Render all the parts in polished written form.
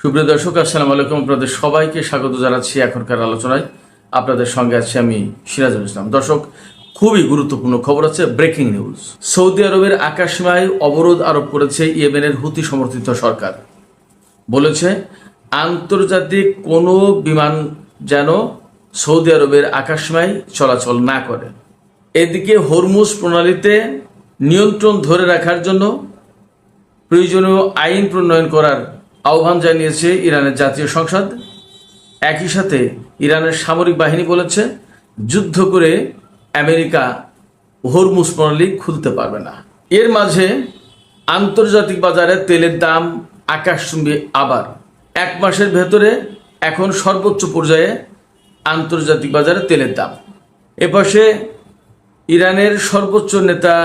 সুপ্রিয় দর্শক, আসসালামু আলাইকুম। আপনাদের সবাইকে স্বাগত জানাচ্ছি এখনকার আলোচনায়। আপনাদের সঙ্গে আছি আমি সিরাজুল ইসলাম। দর্শক, খুবই গুরুত্বপূর্ণ খবর আছে, ব্রেকিং নিউজ। সৌদি আরবের আকাশসীমায় অবরোধ আরোপ করেছে ইয়েমেনের হুতি সমর্থিত সরকার। বলেছে আন্তর্জাতিক কোনো বিমান যেন সৌদি আরবের আকাশসীমায় চলাচল না করে। এদিকে হরমুজ প্রণালীতে নিয়ন্ত্রণ ধরে রাখার জন্য প্রয়োজনীয় আইন প্রণয়ন করার আহ্বান জানিয়েছে ইরানের জাতীয় সংসদ। একই সাথে ইরানের সামরিক বাহিনী বলেছে যুদ্ধ করে আমেরিকা হরমুজ প্রণালী খুলতে পারবে না। এর মাঝে আন্তর্জাতিক বাজারে তেলের দাম আকাশচুম্বী। আবার এক মাসের ভেতরে এখন সর্বোচ্চ পর্যায়ে আন্তর্জাতিক বাজারে তেলের দাম। এপাশে ইরানের সর্বোচ্চ নেতা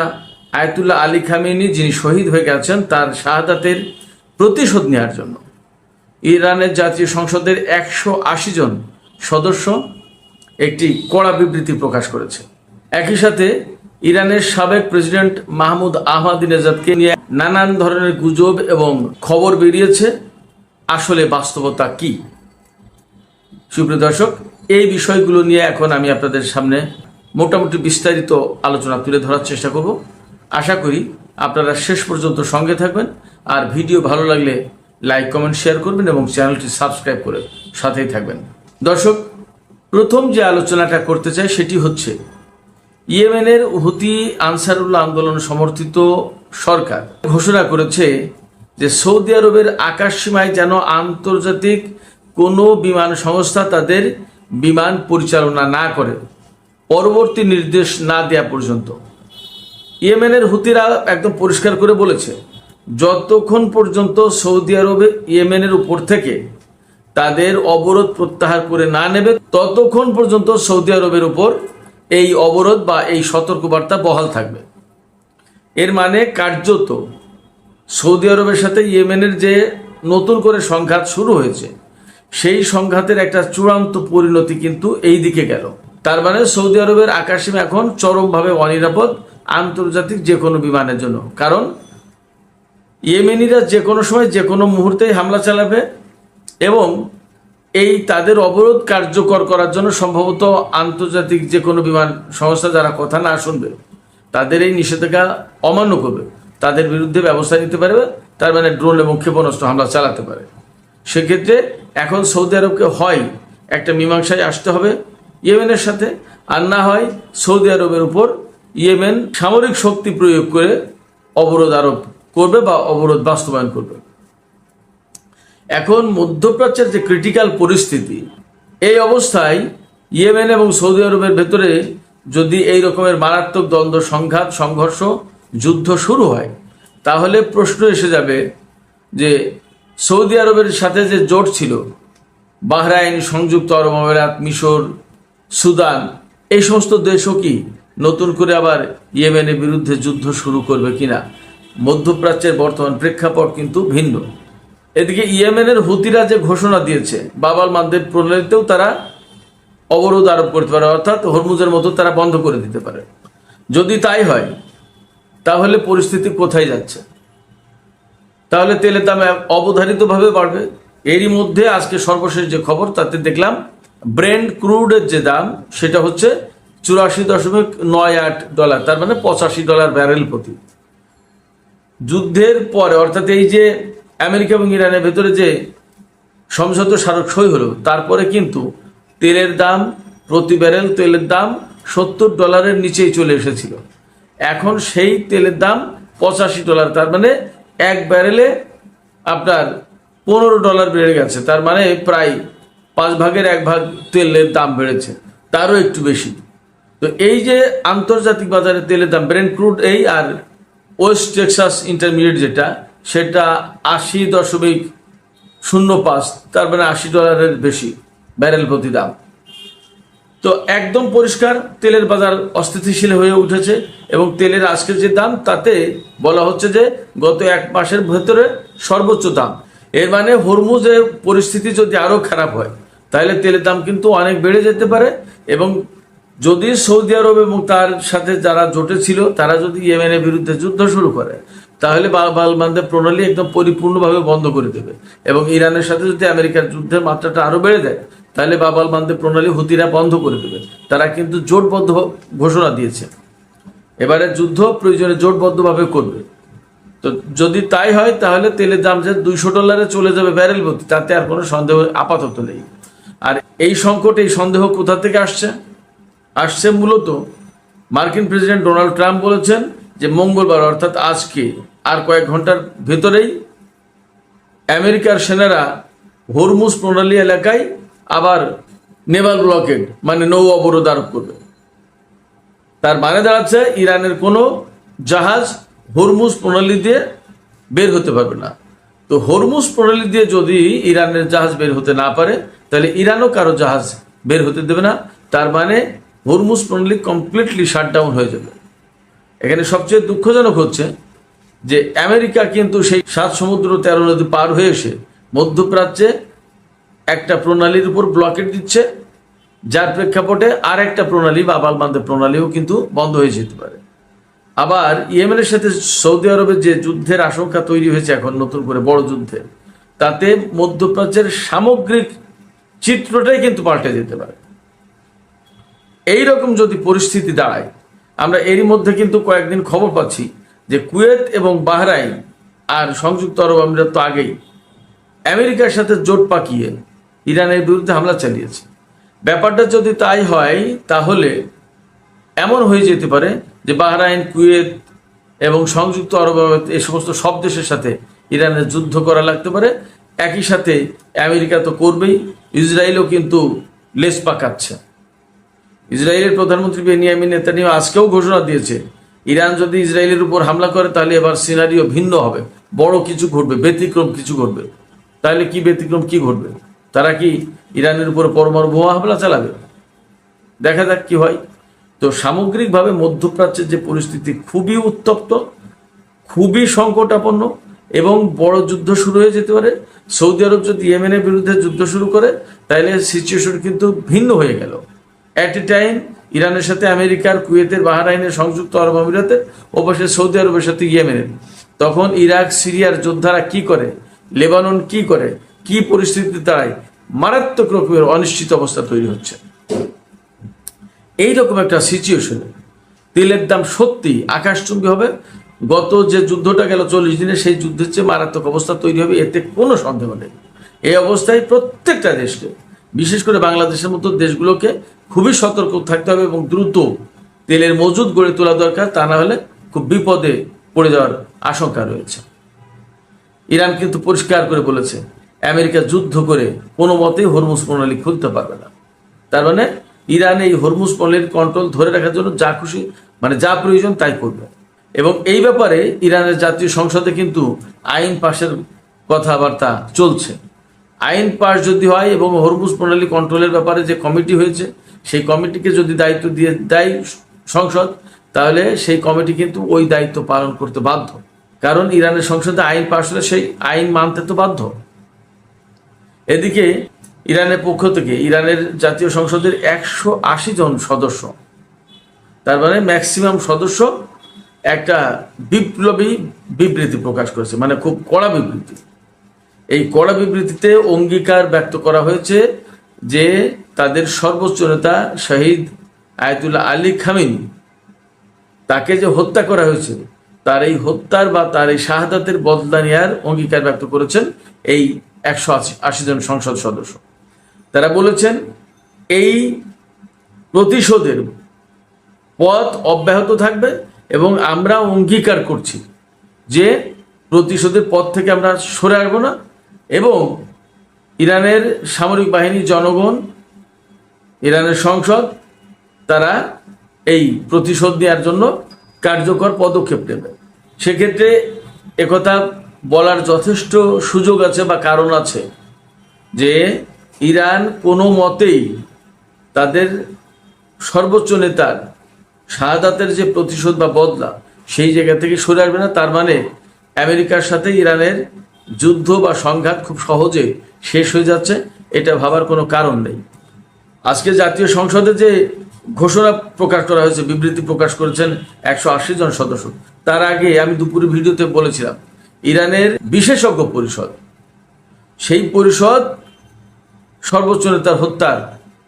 আয়াতুল্লাহ আলী খামেনি, যিনি শহীদ হয়ে গেছেন, তার শাহাদাতের প্রতিশোধ নেওয়ার জন্য ইরানের জাতীয় সংসদের 180 জন সদস্য একটি কড়া বিবৃতি প্রকাশ করেছে। একই সাথে ইরানের সাবেক প্রেসিডেন্ট মাহমুদ আহমাদিনেজাদকে নিয়ে নানান ধরনের গুজব এবং খবর বেরিয়েছে। আসলে বাস্তবতা কি? সুপ্রিয় দর্শক, এই বিষয়গুলো নিয়ে এখন আমি আপনাদের সামনে মোটামুটি বিস্তারিত আলোচনা তুলে ধরার চেষ্টা করব। আশা করি আপনারা শেষ পর্যন্ত সঙ্গে থাকবেন, আর ভিডিও ভালো লাগলে লাইক, কমেন্ট, শেয়ার করবেন এবং চ্যানেলটি সাবস্ক্রাইব করে সাথেই থাকবেন। দর্শক, প্রথম যে আলোচনাটা করতে চাই সেটি হচ্ছে ইয়েমেনের হুতি আনসারুল্লাহ আন্দোলন সমর্থিত সরকার ঘোষণা করেছে যে সৌদি আরবের আকাশসীমায় যেন আন্তর্জাতিক কোনো বিমান সংস্থা তাদের বিমান পরিচালনা না করে পরবর্তী নির্দেশ না দেওয়া পর্যন্ত। ইয়েমেনের হুতিরা একদম পরিষ্কার করে বলেছে যতক্ষণ পর্যন্ত সৌদি আরবে ইয়েমেনের উপর থেকে তাদের অবরোধ প্রত্যাহার করে না নেবে ততক্ষণ পর্যন্ত সৌদি আরবের উপর এই অবরোধ বা এই সতর্কবার্তা বহাল থাকবে। এর মানে কার্যত সৌদি আরবের সাথে ইয়েমেনের যে নতুন করে সংঘাত শুরু হয়েছে, সেই সংঘাতের একটা চূড়ান্ত পরিণতি কিন্তু এই দিকে গেল। তার মানে সৌদি আরবের আকাশসীমা এখন চরমভাবে অনিরাপদ আন্তর্জাতিক যে কোনো বিমানের জন্য। কারণ ইয়েমেনিরা যে কোনো সময় যে কোনো মুহূর্তেই হামলা চালাবে এবং এই তাদের অবরোধ কার্যকর করার জন্য সম্ভবত আন্তর্জাতিক যে কোনো বিমান সংস্থা যারা কথা না শুনবে, তাদের এই নিষেধাজ্ঞা অমান্য করবে, তাদের বিরুদ্ধে ব্যবস্থা নিতে পারবে। তার মানে ড্রোন এবং ক্ষেপণাস্ত্র হামলা চালাতে পারে। সেক্ষেত্রে এখন সৌদি আরবকে হয় একটা মীমাংসায় আসতে হবে ইয়েমেনের সাথে, আর না হয় সৌদি আরবের উপর ইয়েমেন সামরিক শক্তি প্রয়োগ করে অবরোধ আরোপ করবে বা অবরোধ বাস্তবায়ন করবে। এখন মধ্যপ্রাচ্যের যে ক্রিটিক্যাল পরিস্থিতি, এই অবস্থায় ইয়েমেন এবং সৌদি আরবের ভেতরে যদি এই রকমের মারাত্মক দ্বন্দ্ব, সংঘাত, সংঘর্ষ, যুদ্ধ শুরু হয়, তাহলে প্রশ্ন এসে যাবে যে সৌদি আরবের সাথে যে জোট ছিল বাহরাইন, সংযুক্ত আরব আমিরাত, মিশর, সুদান, এই সমস্ত দেশও কি নতুন করে আবার ইয়েমেনের বিরুদ্ধে যুদ্ধ শুরু করবে কিনা? মধ্যপ্রাচ্যের বর্তমান প্রেক্ষাপট কিন্তু ভিন্ন। এদিকে ইয়েমেনের হুতিরা যে ঘোষণা দিয়েছে বাবাল মান্দেব প্রণালীতেও তারা অবরোধ আরোপ করতে পারে, অর্থাৎ হরমুজের মতো তারা বন্ধ করে দিতে পারে। যদি তাই হয় তাহলে পরিস্থিতি কোথায় যাচ্ছে? তাহলে তেলের দাম অবধারিতভাবে বাড়বে। এরই মধ্যে আজকে সর্বশেষ যে খবর, তাতে দেখলাম ব্রেন্ট ক্রুডের যে দাম সেটা হচ্ছে $84.98, তার মানে $85 ব্যারেল প্রতি। যুদ্ধের পরে, অর্থাৎ এই যে আমেরিকা এবং ইরানের ভেতরে যে সমঝোতা স্মারক সই হলো, তারপরে কিন্তু তেলের দাম, প্রতি ব্যারেল তেলের দাম $70 নিচেই চলে এসেছিল। এখন সেই তেলের দাম $85, তার মানে এক ব্যারেলে আপনার $15 বেড়ে গেছে। তার মানে প্রায় 5 ভাগের 1 ভাগ তেলের দাম বেড়েছে, তারও একটু বেশি। তো এই যে আন্তর্জাতিক বাজারে তেলের দাম, ব্রেন্ট ক্রুড এই আর ওয়েস্ট টেক্সাস ইন্টারমিডিয়েট যেটা, সেটা 80.05, তার মানে $80 বেশি ব্যারেল প্রতি দাম। তো একদম পরিষ্কার তেলের বাজার অস্থিতিশীল হয়ে উঠেছে এবং তেলের আজকের যে দাম, তাতে বলা হচ্ছে যে গত 1 মাসের ভেতরে সর্বোচ্চ দাম। এর মানে হরমুজের পরিস্থিতি যদি আরও খারাপ হয় তাহলে তেলের দাম কিন্তু অনেক বেড়ে যেতে পারে। এবং যদি সৌদি আরব এবং তার সাথে যারা জোটে ছিল তারা যদি ইয়েমেনের বিরুদ্ধে যুদ্ধ শুরু করে, তাহলে বাব আল মান্দেব প্রণালী একদম পরিপূর্ণভাবে বন্ধ করে দেবে। এবং ইরানের সাথে যদি আমেরিকার যুদ্ধের মাত্রাটা আরো বেড়ে যায়, তাহলে বাব আল মান্দেব প্রণালী হুতিরা বন্ধ করে দেবে। তারা কিন্তু জোটবদ্ধ ঘোষণা দিয়েছে, এবারে যুদ্ধ প্রয়োজনে জোটবদ্ধভাবে করবে। তো যদি তাই হয় তাহলে তেলের দাম যে $200 চলে যাবে ব্যারেল প্রতি, তাতে আর কোনো সন্দেহ আপাতত নেই। আর এই সংকট, এই সন্দেহ কোথা থেকে আসছে মূলত মার্কিন প্রেসিডেন্ট ডোনাল্ড ট্রাম্প বলেছেন যে মঙ্গলবার অর্থাৎ আজকে আর কয়েক ঘন্টার ভেতরেই আমেরিকার সেনারা হরমুজ প্রণালী এলাকায় আবার নেভাল ব্লকেড মানে নৌ অবরোধ আরোপ করবে। তার মানে দাঁড়াচ্ছে ইরানের কোনো জাহাজ হরমুজ প্রণালী দিয়ে বের হতে পারবে না। তো হরমুজ প্রণালী দিয়ে যদি ইরানের জাহাজ বের হতে না পারে, তাহলে ইরানও কারো জাহাজ বের হতে দেবে না। তার মানে হরমুজ প্রণালী কমপ্লিটলি শাটডাউন হয়ে যাবে। এখানে সবচেয়ে দুঃখজনক হচ্ছে যে আমেরিকা কিন্তু সেই 7 সমুদ্র 13 নদী পার হয়ে এসে মধ্যপ্রাচ্যে একটা প্রণালীর উপর ব্লকেট দিচ্ছে, যার প্রেক্ষাপটে আর একটা প্রণালী বাব আল মান্দেব প্রণালীও কিন্তু বন্ধ হয়ে যেতে পারে। আবার ইয়েমেনের সাথে সৌদি আরবের যে যুদ্ধের আশঙ্কা তৈরি হয়েছে এখন নতুন করে বড় যুদ্ধে, তাতে মধ্যপ্রাচ্যের সামগ্রিক চিত্রটাই কিন্তু পাল্টে যেতে পারে। এইরকম যদি পরিস্থিতি দাঁড়ায়, আমরা এরই মধ্যে কিন্তু কয়েকদিন খবর পাচ্ছি যে কুয়েত এবং বাহরাইন আর সংযুক্ত আরব আমিরাত তো আগেই আমেরিকার সাথে জোট পাকিয়ে ইরানের বিরুদ্ধে হামলা চালিয়েছে। ব্যাপারটা যদি তাই হয় তাহলে এমন হয়ে যেতে পারে যে বাহরাইন, কুয়েত এবং সংযুক্ত আরব আমিরাত এই সমস্ত সব দেশের সাথে ইরানের যুদ্ধ করা লাগতে পারে। একই সাথে আমেরিকা তো করবেই, ইসরায়েলও কিন্তু লেজ পাকাচ্ছে। ইসরায়েলের প্রধানমন্ত্রী বেনিয়ামিন নেতানিয়াহু আজকেও ঘোষণা দিয়েছে ইরান যদি ইসরায়েলের উপর হামলা করে তাহলে এবার সিনারিও ভিন্ন হবে, বড় কিছু ঘটবে, ব্যতিক্রম কিছু ঘটবে। তাহলে কি ব্যতিক্রম, কি ঘটবে? তারা কি ইরানের উপর পরমাণু বোমা হামলা চালাবে? দেখা যাক কি হয়। তো সামগ্রিকভাবে মধ্যপ্রাচ্যের যে পরিস্থিতি খুবই উত্তপ্ত, খুবই সংকটাপন্ন এবং বড় যুদ্ধ শুরু হয়ে যেতে পারে। সৌদি আরব যদি ইয়েমেনের বিরুদ্ধে যুদ্ধ শুরু করে তাহলে সিচুয়েশন কিন্তু ভিন্ন হয়ে গেল। অ্যাট এ টাইম ইরানের সাথে আমেরিকার, কুয়েতের, বাহরাইনের, সংযুক্ত আরব আমিরাতের, ওপাশে সৌদি আরবের সাথে ইয়েমেনের। তখন ইরাক, সিরিয়ার যোদ্ধারা কি করে, লেবানন কি করে, কি পরিস্থিতি দাঁড়ায়, মারাত্মক রকমের অনিশ্চিত অবস্থা তৈরি হচ্ছে। এইরকম একটা সিচুয়েশনে তেলের দাম সত্যি আকাশচুম্বী হবে। গত যে যুদ্ধটা গেল 40 দিনে, সেই যুদ্ধের চেয়ে মারাত্মক অবস্থা তৈরি হবে, এতে কোনো সন্দেহ নেই। এই অবস্থায় প্রত্যেকটা দেশকে, বিশেষ করে বাংলাদেশের মতো দেশগুলোকে খুবই সতর্ক থাকতে হবে এবং দ্রুত তেলের মজুদ গড়ে তোলা দরকার। তা না হলে খুব বিপদে পড়ে যাওয়ার আশঙ্কা রয়েছে। ইরান কিন্তু পরিষ্কার করে বলেছে আমেরিকা যুদ্ধ করে কোনো মতেই হরমুজ প্রণালী খুলতে পারবে না। তার মানে ইরান এই হরমুজ প্রণালীর কন্ট্রোল ধরে রাখার জন্য যা খুশি, মানে যা প্রয়োজন তাই করবে। এবং এই ব্যাপারে ইরানের জাতীয় সংসদে কিন্তু আইন পাশের কথাবার্তা চলছে। আইন পাশ যদি হয় এবং হরমুজ প্রণালী কন্ট্রোলের ব্যাপারে যে কমিটি হয়েছে, সেই কমিটিকে যদি দায়িত্ব দিয়ে দেয় সংসদ, তাহলে সেই কমিটি কিন্তু ওই দায়িত্ব পালন করতে বাধ্য। কারণ ইরানের সংসদে আইন পাশ হলে সেই আইন মানতে তো বাধ্য। এদিকে ইরানের পক্ষ থেকে ইরানের জাতীয় সংসদের 180 জন সদস্য, তার মানে ম্যাক্সিমাম সদস্য একটা বিপ্লবী বিবৃতি প্রকাশ করেছে, মানে খুব কড়া বিবৃতি। এই কড়া বিবৃতিতে অঙ্গীকার ব্যক্ত করা হয়েছে যে তাদের সর্বোচ্চ নেতা শহীদ আয়াতুল্লাহ আলী খামেনি, তাকে যে হত্যা করা হয়েছে, তার এই হত্যার বা তার এই শাহাদাতের বদলা নেওয়ার অঙ্গীকার ব্যক্ত করেছেন এই 180 জন সংসদ সদস্য। তারা বলেছেন এই প্রতিশোধের পথ অব্যাহত থাকবে এবং আমরা অঙ্গীকার করছি যে প্রতিশোধের পথ থেকে আমরা সরে আসবো না এবং ইরানের সামরিক বাহিনী, জনগণ, ইরানের সংসদ তারা এই প্রতিশোধ নেওয়ার জন্য কার্যকর পদক্ষেপ নেবে। সেক্ষেত্রে একথা বলার যথেষ্ট সুযোগ আছে বা কারণ আছে যে ইরান কোনো মতেই তাদের সর্বোচ্চ নেতার শাহাদাতের যে প্রতিশোধ বা বদলা, সেই জায়গা থেকে সরে আসবে না। তার মানে আমেরিকার সাথে ইরানের যুদ্ধ বা সংঘাত খুব সহজে শেষ হয়ে যাচ্ছে, এটা ভাবার কোনো কারণ নেই। আজকে জাতীয় সংসদে যে ঘোষণা প্রকাশ করা হয়েছে, বিবৃতি প্রকাশ করেছেন 180 জন সদস্য, তার আগে আমি দুপুরে ভিডিওতে বলেছিলাম ইরানের বিশেষজ্ঞ পরিষদ, সেই পরিষদ সর্বোচ্চ নেতার হত্যার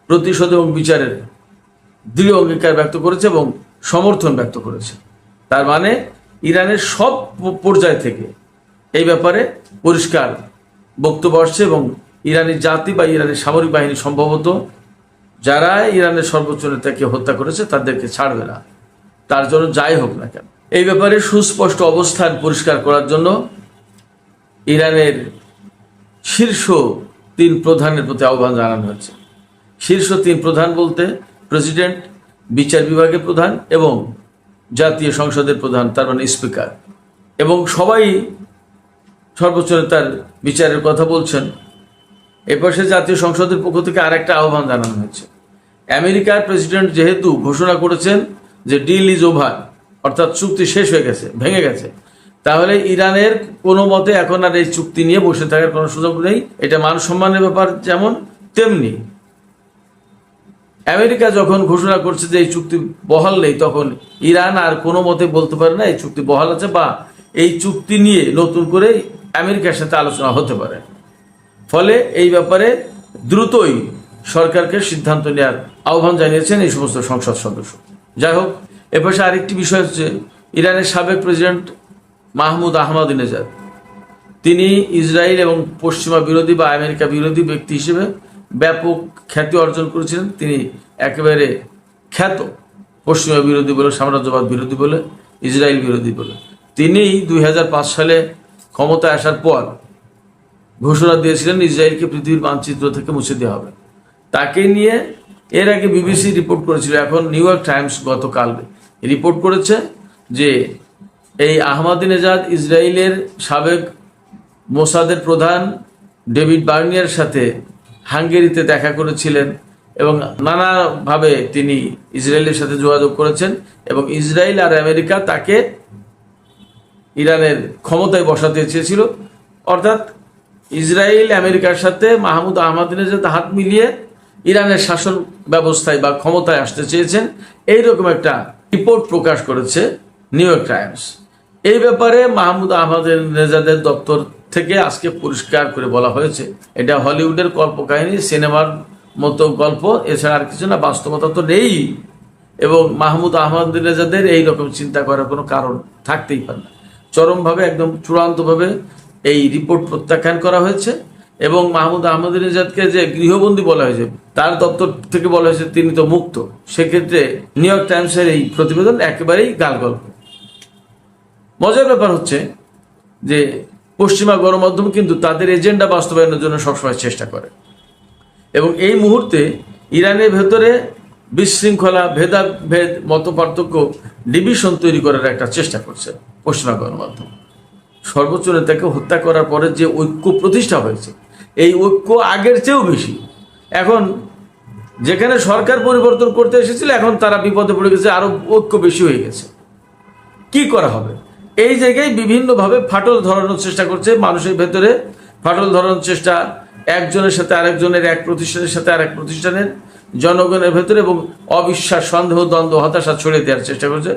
প্রতিশোধ এবং বিচারের দৃঢ় অঙ্গীকার ব্যক্ত করেছে এবং সমর্থন ব্যক্ত করেছে। তার মানে ইরানের সব পর্যায় থেকে এই ব্যাপারে পরিষ্কার বক্তব্য আসছে এবং ইরানি জাতি বা ইরানের সামরিক বাহিনী সম্ভবত যারা ইরানের সর্বোচ্চ নেতাকে হত্যা করেছে তাদেরকে ছাড়বে না, তার জন্য যাই হোক না কেন। এই ব্যাপারে সুস্পষ্ট অবস্থান পরিষ্কার করার জন্য ইরানের শীর্ষ 3 প্রধানের প্রতি আহ্বান জানানো হয়েছে। শীর্ষ 3 প্রধান বলতে প্রেসিডেন্ট, বিচার বিভাগের প্রধান এবং জাতীয় সংসদের প্রধান, তার মানে স্পিকার, এবং সবাই সর্বোচ্চ নেতার বিচারের কথা বলছেন। এপাশে জাতীয় সংসদের পক্ষ থেকে আরেকটা আহ্বান জানানো হয়েছে। আমেরিকার প্রেসিডেন্ট যেহেতু ঘোষণা করেছেন যে ডিল ইজ ওভার, অর্থাৎ চুক্তি শেষ হয়ে গেছে, ভেঙে গেছে, তাহলে ইরানের কোনো মতে এখন আর এই চুক্তি নিয়ে বসে থাকার কোনো সুযোগ নেই। এটা মান সম্মানের ব্যাপার যেমন তেমনি আমেরিকা যখন ঘোষণা করছে যে এই চুক্তি বহাল নেই, তখন ইরান আর কোনো মতে বলতে পারে না এই চুক্তি বহাল আছে বা এই চুক্তি নিয়ে নতুন করে আমেরিকার সাথে আলোচনা হতে পারে। ফলে এই ব্যাপারে দ্রুতই সরকারকে সিদ্ধান্ত নেওয়ার আহ্বান জানিয়েছেন এই সমস্ত সংসদ সদস্য। যাই হোক, এপাশে আরেকটি বিষয় হচ্ছে ইরানের সাবেক প্রেসিডেন্ট মাহমুদ আহমাদিনেজাদ, তিনি ইসরায়েল এবং পশ্চিমা বিরোধী বা আমেরিকা বিরোধী ব্যক্তি হিসেবে ব্যাপক খ্যাতি অর্জন করেছিলেন। তিনি একেবারে খ্যাত পশ্চিমা বিরোধী বলে, সাম্রাজ্যবাদ বিরোধী বলে, ইসরায়েল বিরোধী বলে। তিনি 2005 সালে ক্ষমতায় আসার পর ঘোষণা দিয়েছিলেন ইসরায়েলকে পৃথিবীর মানচিত্র থেকে মুছে দেওয়া হবে। তাকে নিয়ে এর আগে বিবিসি রিপোর্ট করেছিল, এখন নিউ ইয়র্ক টাইমস গতকাল রিপোর্ট করেছে যে এই আহমাদিনেজাদ ইসরায়েলের সাবেক মোসাদের প্রধান ডেভিড বার্নিয়ার সাথে হাঙ্গেরিতে দেখা করেছিলেন এবং নানাভাবে তিনি ইসরায়েলের সাথে যোগাযোগ করেছেন এবং ইসরায়েল আর আমেরিকা তাকে ইরানের ক্ষমতায় বসাতে চেয়েছিল। অর্থাৎ ইসরায়েল আমেরিকার সাথে মাহমুদ আহমাদিনেজাদ হাত মিলিয়ে ইরানের শাসন ব্যবস্থায় বা ক্ষমতায় আসতে চেয়েছেন, এইরকম একটা রিপোর্ট প্রকাশ করেছে নিউ ইয়র্ক টাইমস। এই ব্যাপারে মাহমুদ আহমাদিনেজাদের দপ্তর থেকে আজকে পরিষ্কার করে বলা হয়েছে এটা হলিউডের কল্পকাহিনী, সিনেমার মতো গল্প, এছাড়া আর কিছু না, বাস্তবতা তো নেই এবং মাহমুদ আহমাদিনেজাদের এইরকম চিন্তা করার কোনো কারণ থাকতেই পারে না। চরমভাবে একদম চূড়ান্তভাবে এই রিপোর্ট প্রত্যাখ্যান করা হয়েছে এবং মাহমুদ আহমাদিনেজাদকে যে গৃহবন্দী বলা হয়েছে, তার দপ্তর থেকে বলা হয়েছে তিনি তো মুক্ত। সেক্ষেত্রে নিউ ইয়র্ক টাইমসের এই প্রতিবেদন একেবারেই গালগল্প। মজার ব্যাপার হচ্ছে যে পশ্চিমা গণমাধ্যম কিন্তু তাদের এজেন্ডা বাস্তবায়নের জন্য সবসময় চেষ্টা করে এবং এই মুহূর্তে ইরানের ভেতরে বিশৃঙ্খলা, ভেদাভেদ, মত পার্থক্য, ডিভিশন তৈরি করার একটা চেষ্টা করছে পশ্চিমা গণমাধ্যম। সর্বোচ্চ নেতাকে হত্যা করার পরে যে ঐক্য প্রতিষ্ঠা হয়েছে, এই ঐক্য আগের চেয়েও বেশি। এখন যেখানে সরকার পরিবর্তন করতে এসেছিল, এখন তারা বিপদে পড়ে গেছে, আরো ঐক্য বেশি হয়ে গেছে। কি করা হবে? এই জায়গায় বিভিন্নভাবে ফাটল ধরানোর চেষ্টা করছে মানুষের ভেতরে। ফাটল ধরানোর চেষ্টা একজনের সাথে আরেকজনের, এক প্রতিষ্ঠানের সাথে আরেক প্রতিষ্ঠানের, জনগণের ভেতরে, এবং অবিশ্বাস, সন্দেহ, দ্বন্দ্ব, হতাশা ছড়িয়ে দেওয়ার চেষ্টা করছে।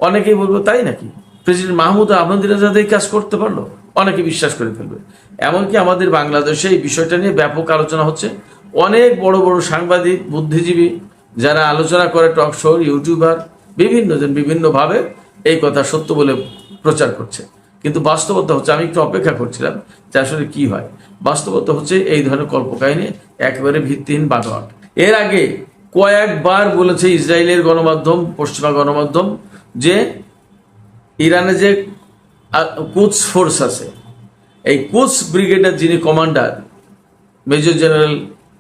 অনেকেই বলবো তাই নাকি প্রেসিডেন্ট মাহমুদ আহমাদিনেজাদ এই কাজ করতে পারলো? অনেকে বিশ্বাস করে ফেলবে। এমনকি আমাদের বাংলাদেশে এই বিষয়টা নিয়ে ব্যাপক আলোচনা হচ্ছে। অনেক বড় বড় সাংবাদিক, বুদ্ধিজীবী যারা আলোচনা করে, টক শো, ইউটিউবার, বিভিন্নজন বিভিন্নভাবে এই কথা সত্য বলে প্রচার করছে। কিন্তু বাস্তবতা হচ্ছে, আমি একটু অপেক্ষা করছিলাম যে আসলে কি হয়। বাস্তবতা হচ্ছে এই ধরনের কল্পকাহিনী একেবারে ভিত্তিহীন বানোয়াট। এর আগে কয়েকবার বলেছে ইসরায়েলের গণমাধ্যম, পশ্চিমা গণমাধ্যম, যে ইরানে যে কুদস ফোর্স আছে, এই কুদস ব্রিগেডের যিনি commander major general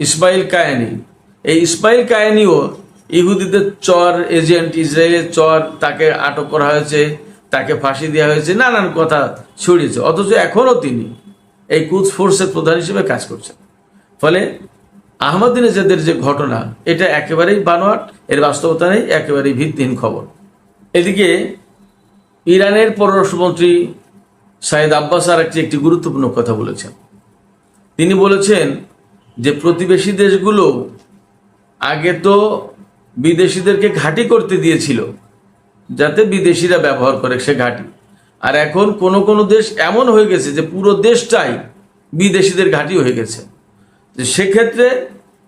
Ismail Kayani, এই ইসমাইল কায়ানিও ইহুদিদের চর এজেন্ট, ইসরায়েলের চর, তাকে আটক করা হয়েছে, তাকে ফাঁসি দেওয়া হয়েছে, নানান কথা ছড়িয়েছে। অথচ এখনও তিনি এই কুদস ফোর্সের প্রধান হিসেবে কাজ করছেন। ফলে আহমাদিনেজাদের যে ঘটনা, এটা একেবারেই বানোয়াট, এর বাস্তবতা নেই, একেবারেই ভিত্তিহীন খবর। এদিকে ইরানের পররাষ্ট্রমন্ত্রী সাইদ আব্বাস আরাকচি একটি গুরুত্বপূর্ণ কথা বলেছেন। তিনি বলেছেন যে প্রতিবেশী দেশগুলো আগে তো বিদেশিদেরকে ঘাঁটি করতে দিয়েছিল, যাতে বিদেশিরা ব্যবহার করে সে ঘাঁটি। আর এখন কোন কোন দেশ এমন হয়ে গেছে যে পুরো দেশটাই বিদেশিদের ঘাঁটি হয়ে গেছে, যে সেক্ষেত্রে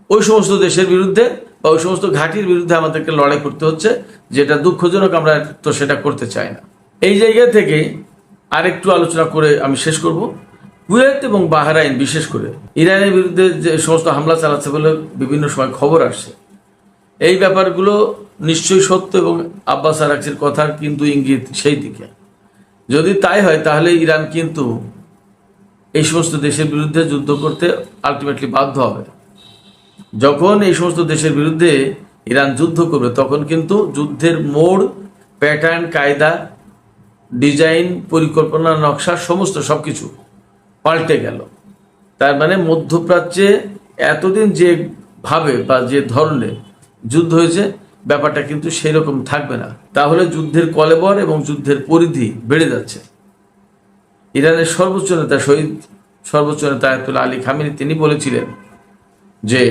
ওই সমস্ত দেশের বিরুদ্ধে বা ওই সমস্ত ঘাঁটির বিরুদ্ধে আমাদেরকে লড়াই করতে হচ্ছে, যেটা দুঃখজনক। আমরা তো সেটা করতে চাই না। এই জায়গা থেকে আরেকটু আলোচনা করে আমি শেষ করব। কুয়েত এবং বাহরাইন বিশেষ করে ইরানের বিরুদ্ধে যে সমস্ত হামলা চালাচ্ছে বলে বিভিন্ন সময় খবর আসছে, এই ব্যাপারগুলো নিশ্চয়ই সত্য এবং আব্বাস আরাকচির কথার কিন্তু ইঙ্গিত সেই দিকে। যদি তাই হয় তাহলে ইরান কিন্তু এই সমস্ত দেশের বিরুদ্ধে যুদ্ধ করতে আলটিমেটলি বাধ্য হবে। যখন এই সমস্ত দেশের বিরুদ্ধে ইরান যুদ্ধ করবে তখন কিন্তু যুদ্ধের মোড়, প্যাটার্ন, কায়দা, ডিজাইন, পরিকল্পনা, নকশা সমস্ত সবকিছু পাল্টে গেল। তার মানে মধ্যপ্রাচ্যে এতদিন যে ভাবে বা যে ধরনের যুদ্ধ হয়েছে ব্যাপারটা কিন্তু সেই রকম থাকবে না। তাহলে যুদ্ধের কলেবর এবং যুদ্ধের পরিধি বেড়ে যাচ্ছে। ইরানের সর্বোচ্চ নেতা সর্বোচ্চ নেতা আয়াতুল্লাহ আলী খামেনি তিনি বলেছিলেন যে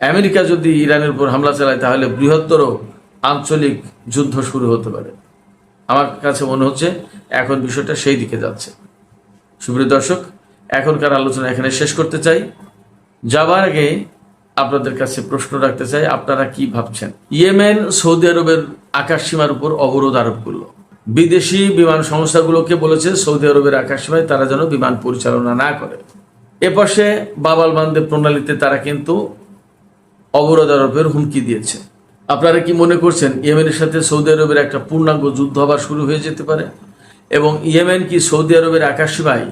আমেরিকা যদি ইরানের উপর হামলা চালায় তাহলে বৃহত্তর আঞ্চলিক যুদ্ধ শুরু হতে পারে। আমার কাছে মনে হচ্ছে এখন বিষয়টা সেই দিকে যাচ্ছে। সুপ্রিয় দর্শক, এখনকার আলোচনা এখানে শেষ করতে চাই। যাবার আগে আপনাদের কাছে প্রশ্ন রাখতে চাই, আপনারা কি ভাবছেন? ইয়েমেন সৌদি আরবের আকাশ সীমার উপর অবরোধ আরোপ করলো। বিদেশি বিমান সংস্থাগুলোকে বলেছে সৌদি আরবের আকাশ সীমায় তারা যেন বিমান পরিচালনা না করে। এপাশে বাবাল মানদেব প্রণালীতে তারা কিন্তু অবরোধ আরোপের হুমকি দিয়েছে। আপনারা কি মনে করছেন ইয়েমেনের সাথে সৌদি আরবের একটা পূর্ণাঙ্গ যুদ্ধ আবার শুরু হয়ে যেতে পারে? এবং ইয়েমেন কি সৌদি আরবের আকাশ সীমায়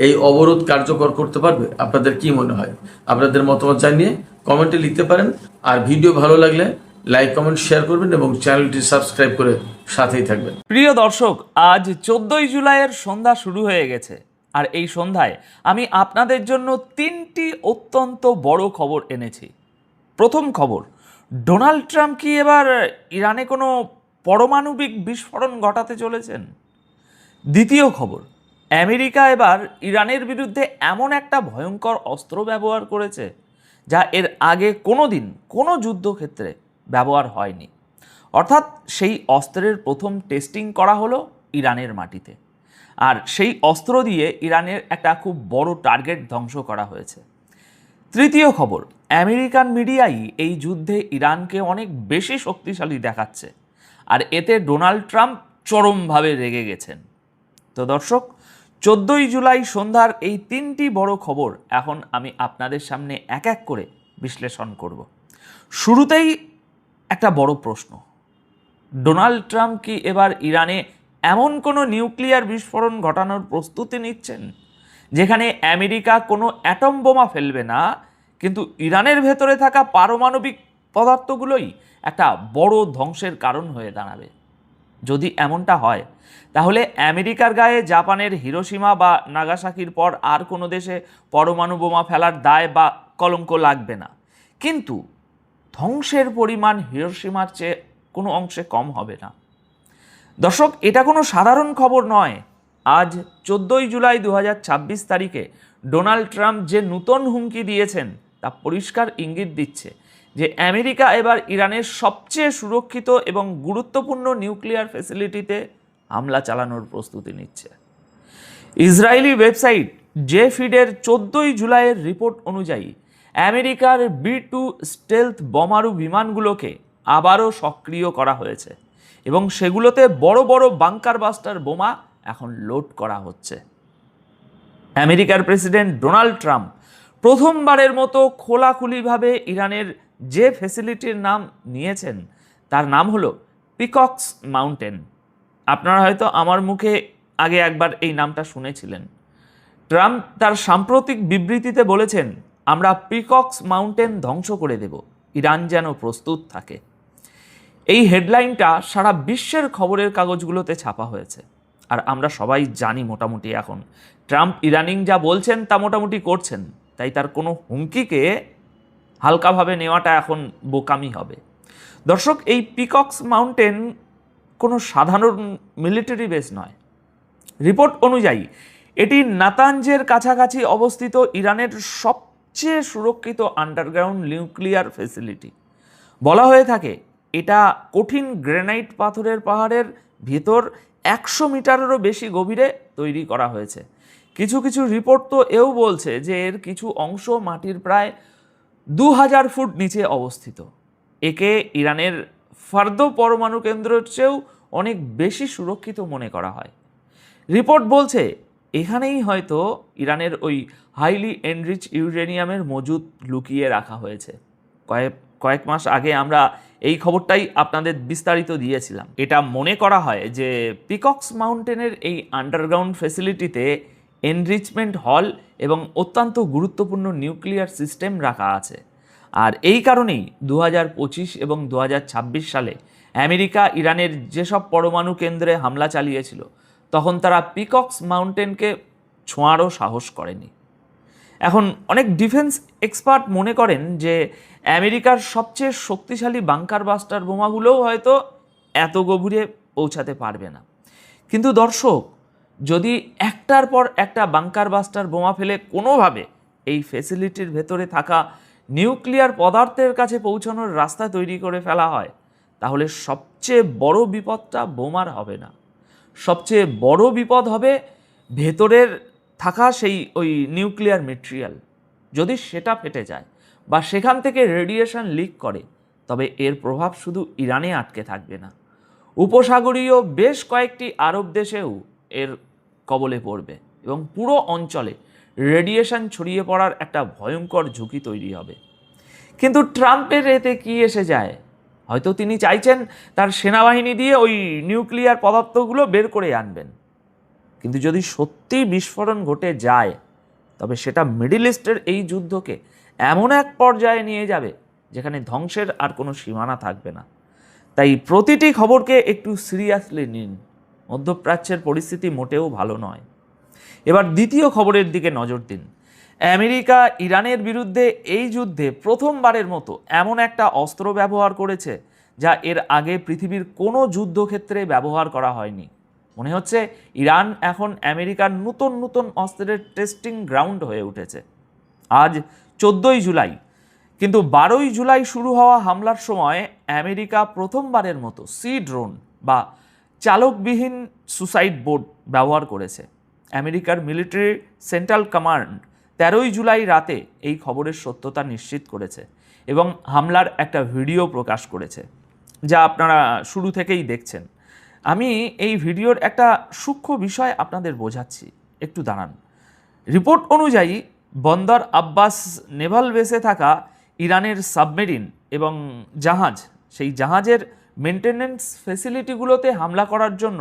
এই অবরোধ কার্যকর করতে পারবে? আপনাদের কি মনে হয়? আপনাদের মতামত জানিয়ে কমেন্টে লিখতে পারেন। আর ভিডিও ভালো লাগলে লাইক, কমেন্ট, শেয়ার করবেন এবং চ্যানেলটি সাবস্ক্রাইব করে সাথেই থাকবেন। প্রিয় দর্শক, আজ 14ই জুলাইয়ের সন্ধ্যা শুরু হয়ে গেছে, আর এই সন্ধ্যায় আমি আপনাদের জন্য 3টি অত্যন্ত বড় খবর এনেছি। প্রথম খবর, ডোনাল্ড ট্রাম্প কি এবার ইরানে কোনো পারমাণবিক বিস্ফোরণ ঘটাতে চলেছেন? দ্বিতীয় খবর, আমেরিকা এবার ইরানের বিরুদ্ধে এমন একটা ভয়ঙ্কর অস্ত্র ব্যবহার করেছে যা এর আগে কোনো দিন কোনো যুদ্ধক্ষেত্রে ব্যবহার হয়নি। অর্থাৎ সেই অস্ত্রের প্রথম টেস্টিং করা হলো ইরানের মাটিতে, আর সেই অস্ত্র দিয়ে ইরানের একটা খুব বড় টার্গেট ধ্বংস করা হয়েছে। তৃতীয় খবর, আমেরিকান মিডিয়াই এই যুদ্ধে ইরানকে অনেক বেশি শক্তিশালী দেখাচ্ছে, আর এতে ডোনাল্ড ট্রাম্প চরমভাবে রেগে গেছেন। তো দর্শক, 14ই জুলাই সন্ধ্যার এই 3টি বড় খবর এখন আমি আপনাদের সামনে এক এক করে বিশ্লেষণ করব। শুরুতেই একটা বড় প্রশ্ন, ডোনাল্ড ট্রাম্প কি এবার ইরানে এমন কোনো নিউক্লিয়ার বিস্ফোরণ ঘটানোর প্রস্তুতি নিচ্ছেন যেখানে আমেরিকা কোনো অ্যাটম বোমা ফেলবে না, কিন্তু ইরানের ভেতরে থাকা পারমাণবিক পদার্থগুলোই একটা বড় ধ্বংসের কারণ হয়ে দাঁড়াবে? যদি এমনটা হয় তাহলে আমেরিকার গায়ে জাপানের হিরোশিমা বা নাগাসাকির পর আর কোনো দেশে পরমাণু বোমা ফেলার দায় বা কলঙ্ক লাগবে না, কিন্তু ধ্বংসের পরিমাণ হিরোশিমার চেয়ে কোনো অংশে কম হবে না। দর্শক, এটা কোনো সাধারণ খবর নয়। আজ 14ই জুলাই 2026 তারিখে ডোনাল্ড ট্রাম্প যে নতুন হুমকি দিয়েছেন তা পরিষ্কার ইঙ্গিত দিচ্ছে যে আমেরিকা এবার ইরানের সবচেয়ে সুরক্ষিত এবং গুরুত্বপূর্ণ নিউক্লিয়ার ফ্যাসিলিটিতে হামলা চালানোর প্রস্তুতি নিচ্ছে। ইসরায়েলি ওয়েবসাইট জে ফিডের 14ই জুলাইয়ের রিপোর্ট অনুযায়ী আমেরিকার B-2 স্টেলথ বোমারু বিমানগুলোকে আবারও সক্রিয় করা হয়েছে এবং সেগুলোতে বড় বড় বাংকার বাস্টার বোমা এখন লোড করা হচ্ছে। আমেরিকার প্রেসিডেন্ট ডোনাল্ড ট্রাম্প প্রথমবারের মতো খোলাখুলিভাবে ইরানের যে ফ্যাসিলিটির নাম নিয়েছেন তার নাম হলো পিকক্স মাউন্টেন। আপনারা হয়তো আমার মুখে আগে একবার এই নামটা শুনেছিলেন। ট্রাম্প তার সাম্প্রতিক বিবৃতিতে বলেছেন, আমরা পিকক্স মাউন্টেন ধ্বংস করে দেব, ইরান যেন প্রস্তুত থাকে। এই হেডলাইনটা সারা বিশ্বের খবরের কাগজগুলোতে ছাপা হয়েছে, আর আমরা সবাই জানি মোটামুটি এখন ট্রাম্প ইদানিং যা বলছেন তা মোটামুটি করছেন, তাই তার কোনো হুমকিকে হালকাভাবে নেওয়াটা এখন বোকামি হবে। দর্শক, এই পিকক্স মাউন্টেন কোনো সাধারণ মিলিটারি বেস নয়। রিপোর্ট অনুযায়ী এটি নাতানজের কাছাকাছি অবস্থিত ইরানের সবচেয়ে সুরক্ষিত আন্ডারগ্রাউন্ড নিউক্লিয়ার ফ্যাসিলিটি। বলা হয়ে থাকে এটা কঠিন গ্রানাইট পাথরের পাহাড়ের ভেতর 100 মিটারেরও বেশি গভীরে তৈরি করা হয়েছে। কিছু কিছু রিপোর্ট তো এও বলছে যে এর কিছু অংশ মাটির প্রায় 2000 ফুট নিচে অবস্থিত। একে ইরানের ফার্দো পরমাণু কেন্দ্রের চেয়েও অনেক বেশি সুরক্ষিত মনে করা হয়। রিপোর্ট বলছে এখানেই হয়তো ইরানের ওই হাইলি এনরিচ ইউরেনিয়ামের মজুদ লুকিয়ে রাখা হয়েছে। কয়েক মাস আগে আমরা এই খবরটাই আপনাদের বিস্তারিত দিয়েছিলাম। এটা মনে করা হয় যে পিকক্স মাউন্টেনের এই আন্ডারগ্রাউন্ড ফ্যাসিলিটিতে এনরিচমেন্ট হল এবং অত্যন্ত গুরুত্বপূর্ণ নিউক্লিয়ার সিস্টেম রাখা আছে। আর এই কারণেই 2025 এবং 2026 সালে আমেরিকা ইরানের যেসব পরমাণু কেন্দ্রে হামলা চালিয়েছিল তখন তারা পিকক্স মাউন্টেনকে ছোঁয়ারও সাহস করেনি। এখন অনেক ডিফেন্স এক্সপার্ট মনে করেন যে আমেরিকার সবচেয়ে শক্তিশালী বাংকার বাস্টার বোমাগুলোও হয়তো এত গভীরে পৌঁছাতে পারবে না। কিন্তু দর্শক, যদি একটার পর একটা বাংকার বাস্টার বোমা ফেলে কোনোভাবে এই ফ্যাসিলিটির ভেতরে থাকা নিউক্লিয়ার পদার্থের কাছে পৌঁছানোর রাস্তা তৈরি করে ফেলা হয়, তাহলে সবচেয়ে বড় বিপদটা বোমার হবে না, সবচেয়ে বড় বিপদ হবে ভেতরের থাকা সেই ওই নিউক্লিয়ার মেটেরিয়াল। যদি সেটা ফেটে যায় বা সেখান থেকে রেডিয়েশন লিক করে, তবে এর প্রভাব শুধু ইরানে আটকে থাকবে না, উপসাগরীয় বেশ কয়েকটি আরব দেশেও এর কবলে পড়বে এবং পুরো অঞ্চলে রেডিয়েশন ছড়িয়ে পড়ার একটা ভয়ঙ্কর ঝুঁকি তৈরি হবে। কিন্তু ট্রাম্পের এতে কি এসে যায়? হয়তো তিনি চাইছেন তার সেনাবাহিনী দিয়ে ওই নিউক্লিয়ার পদার্থগুলো বের করে আনবেন। কিন্তু যদি সত্যি বিস্ফোরণ ঘটে যায়, তবে সেটা মিডল ইস্টের এই যুদ্ধকে এমন এক পর্যায়ে নিয়ে যাবে যেখানে ধ্বংসের আর কোনো সীমানা থাকবে না। তাই প্রতিটি খবরকে একটু সিরিয়াসলি নিন। মধ্যপ্রাচ্যের পরিস্থিতি মোটেও ভালো নয়। এবার দ্বিতীয় খবরের দিকে নজর দিন। আমেরিকা ইরানের বিরুদ্ধে এই যুদ্ধে প্রথমবারের মতো এমন একটা অস্ত্র ব্যবহার করেছে যা এর আগে পৃথিবীর কোনো যুদ্ধক্ষেত্রে ব্যবহার করা হয়নি। মনে হচ্ছে ইরান এখন আমেরিকার নতুন নতুন অস্ত্রের টেস্টিং গ্রাউন্ড হয়ে উঠেছে। আজ 14ই জুলাই, কিন্তু 12ই জুলাই শুরু হওয়া হামলার সময় আমেরিকা প্রথমবারের মতো সি ড্রোন বা চালকবিহীন সুসাইড বোট ব্যবহার করেছে। আমেরিকার মিলিটারি সেন্ট্রাল কমান্ড 13ই জুলাই রাতে এই খবরের সত্যতা নিশ্চিত করেছে এবং হামলার একটা ভিডিও প্রকাশ করেছে, যা আপনারা শুরু থেকেই দেখছেন। আমি এই ভিডিওর একটা সূক্ষ্ম বিষয় আপনাদের বোঝাচ্ছি, একটু দাঁড়ান। রিপোর্ট অনুযায়ী বন্দর আব্বাস নেভাল বেসে থাকা ইরানের সাবমেরিন এবং জাহাজ, সেই জাহাজের মেনটেনেন্স ফ্যাসিলিটিগুলোতে হামলা করার জন্য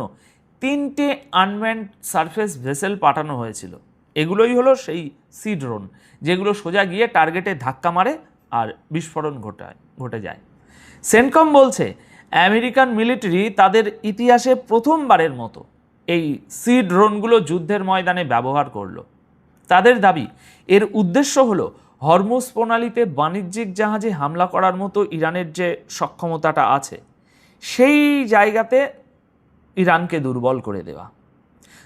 3টে আনম্যান্ড সারফেস ভেসেল পাঠানো হয়েছিল। এগুলোই হলো সেই সি ড্রোন, যেগুলো সোজা গিয়ে টার্গেটে ধাক্কা মারে আর বিস্ফোরণ ঘটে যায়। সেন্টকম বলছে আমেরিকান মিলিটারি তাদের ইতিহাসে প্রথমবারের মতো এই সি ড্রোনগুলো যুদ্ধের ময়দানে ব্যবহার করলো। তাদের দাবি এর উদ্দেশ্য হলো হরমুজ প্রণালীতে বাণিজ্যিক জাহাজে হামলা করার মতো ইরানের যে সক্ষমতাটা আছে, সেই জায়গাতে ইরানকে দুর্বল করে দেওয়া।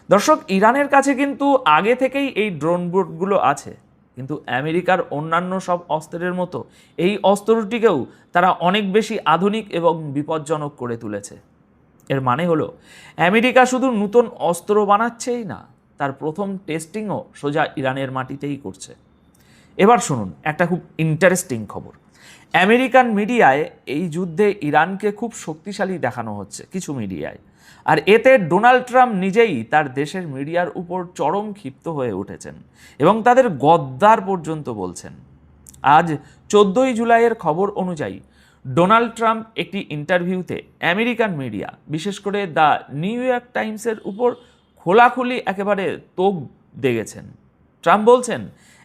দর্শক, ইরানের কাছে কিন্তু আগে থেকেই এই ড্রোন বোটগুলো আছে, কিন্তু আমেরিকার অন্যান্য সব অস্ত্রের মতো এই অস্ত্রটিকেও তারা অনেক বেশি আধুনিক এবং বিপজ্জনক করে তুলেছে। এর মানে হলো আমেরিকা শুধু নতুন অস্ত্র বানাচ্ছেই না, তার প্রথম টেস্টিংও সোজা ইরানের মাটিতেই করছে। এবার শুনুন একটা খুব ইন্টারেস্টিং খবর। আমেরিকান মিডিয়ায় এই যুদ্ধে ইরানকে খুব শক্তিশালী দেখানো হচ্ছে কিছু মিডিয়ায়, আর এতে ডোনাল্ড ট্রাম্প নিজেই তার দেশের মিডিয়ার উপর চরম ক্ষিপ্ত হয়ে উঠেছেন এবং তাদের গদ্দার পর্যন্ত বলছেন। আজ 14ই জুলাইয়ের খবর অনুযায়ী ডোনাল্ড ট্রাম্প একটি ইন্টারভিউতে আমেরিকান মিডিয়া, বিশেষ করে দ্য নিউ ইয়র্ক টাইমসের উপর খোলাখুলি একেবারে তোপ দেগেছেন। ট্রাম্প বলছেন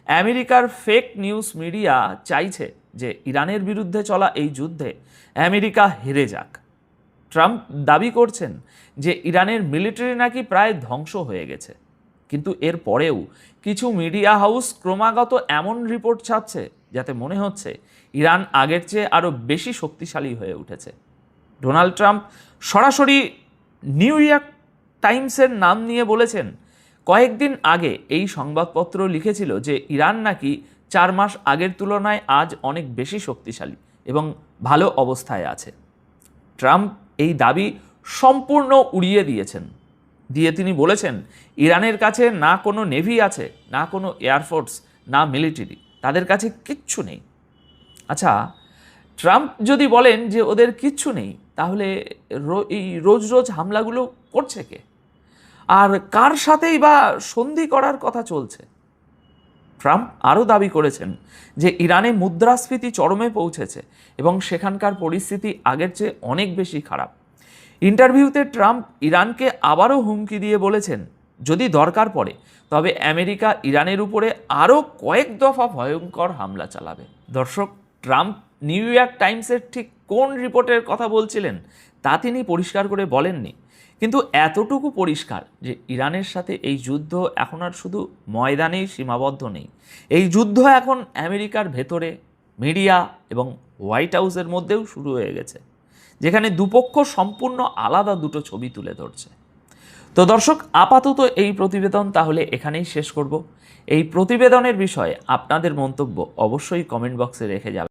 আমেরিকার ফেক নিউজ মিডিয়া চাইছে যে ইরানের বিরুদ্ধে চলা এই যুদ্ধে আমেরিকা হেরে যাক। ট্রাম্প দাবি করছেন যে ইরানের মিলিটারি নাকি প্রায় ধ্বংস হয়ে গেছে, কিন্তু এর পরেও কিছু মিডিয়া হাউস ক্রমাগত এমন রিপোর্ট ছাপছে যাতে মনে হচ্ছে ইরান আগের চেয়ে আরও বেশি শক্তিশালী হয়ে উঠেছে। ডোনাল্ড ট্রাম্প সরাসরি নিউ ইয়র্ক টাইমসের নাম নিয়ে বলেছেন, কয়েকদিন আগে এই সংবাদপত্র লিখেছিল যে ইরান নাকি 4 মাস আগের তুলনায় আজ অনেক বেশি শক্তিশালী এবং ভালো অবস্থায় আছে। ট্রাম্প এই দাবি সম্পূর্ণ উড়িয়ে দিয়েছেন, দিয়ে তিনি বলেছেন ইরানের কাছে না কোনো নেভি আছে, না কোনো এয়ারফোর্স, না মিলিটারি, তাদের কাছে কিচ্ছু নেই। আচ্ছা, ট্রাম্প যদি বলেন যে ওদের কিচ্ছু নেই, তাহলে এই রোজ রোজ হামলাগুলো করছে কে, আর কার সাথেই বা সন্ধি করার কথা চলছে? ট্রাম্প আরও দাবি করেছেন যে ইরানে মুদ্রাস্ফীতি চরমে পৌঁছেছে এবং সেখানকার পরিস্থিতি আগের চেয়ে অনেক বেশি খারাপ। ইন্টারভিউতে ট্রাম্প ইরানকে আবারও হুমকি দিয়ে বলেছেন যদি দরকার পড়ে তবে আমেরিকা ইরানের উপরে আরও কয়েক দফা ভয়ঙ্কর হামলা চালাবে। দর্শক, ট্রাম্প নিউ ইয়র্ক টাইমসের ঠিক কোন রিপোর্টের কথা বলছিলেন তা তিনি পরিষ্কার করে বলেননি, কিন্তু এতটুকু পরিষ্কার যে ইরানের সাথে এই যুদ্ধ এখন আর শুধু ময়দানেই সীমাবদ্ধ নেই। এই যুদ্ধ এখন আমেরিকার ভেতরে, মিডিয়া এবং হোয়াইট হাউসের মধ্যেও শুরু হয়ে গেছে, যেখানে দুপক্ষ সম্পূর্ণ আলাদা দুটো ছবি তুলে ধরছে। তো দর্শক, আপাতত এই প্রতিবেদন তাহলে এখানেই শেষ করব। এই প্রতিবেদনের বিষয়ে আপনাদের মন্তব্য অবশ্যই কমেন্ট বক্সে রেখে যাবেন।